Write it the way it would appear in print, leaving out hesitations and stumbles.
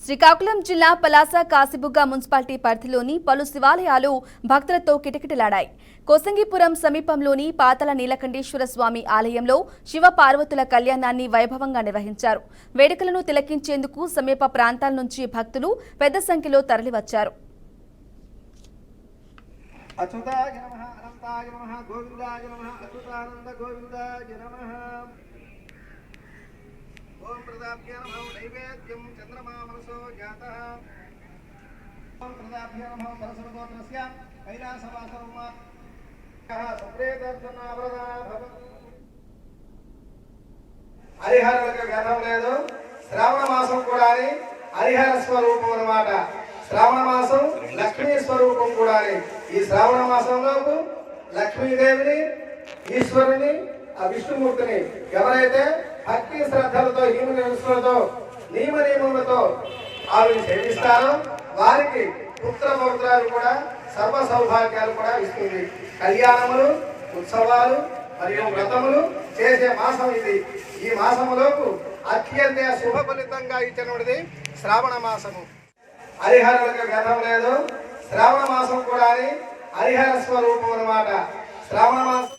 శ్రీకాకుళం జిల్లా పలాస కాశీబుగ్గ మున్సిపాలిటీ పరిధిలోని పలు శివాలయాలు భక్తులతో కిటకిటలాడాయి. కోసంగిపురం సమీపంలోని పాతల నీలకంఠేశ్వర స్వామి ఆలయంలో శివ పార్వతుల కళ్యాణాన్ని వైభవంగా నిర్వహించారు. వేడుకలను తిలకించేందుకు సమీప ప్రాంతాల నుంచి భక్తులు పెద్ద సంఖ్యలో తరలివచ్చారు. ओम प्रदाभ्य नमः नैवेद्यं चंद्रमा मनसो जातः ओम प्रदाभ्य नमः सरस्वतोत्रस्य कैलासवासरमा कः सुप्रेतर्जनावरदा भव హరిహరులకు గతం లేదు. శ్రావణ మాసం కూడాని హరిహర స్వరూపం అన్నమాట. శ్రావణ మాసం లక్ష్మీ స్వరూపం కూడాని. ఈ శ్రావణ మాసంలో లక్ష్మీదేవిని, ఈశ్వరుని, ఆ విష్ణుమూర్తిని ఎవరైతే భక్తి శ్రద్ధలతో నియమ నియమములతో ఆవిని సేవిస్తారో వారికి పుత్ర పౌత్రాలు కూడా సర్వ సౌభాగ్యాలు కూడా ఇస్తుంది. కళ్యాణములు, ఉత్సవాలు మరియు వ్రతములు చేసే మాసం ఇది. ఈ మాసములోపు అత్యంత శుభ ఫలితంగా ఇచ్చినది శ్రావణ మాసము. హరిహరులకు గతం లేదు. శ్రావణ మాసం కూడా హరిహర స్వరూపం అన్నమాట. శ్రావణ మాసం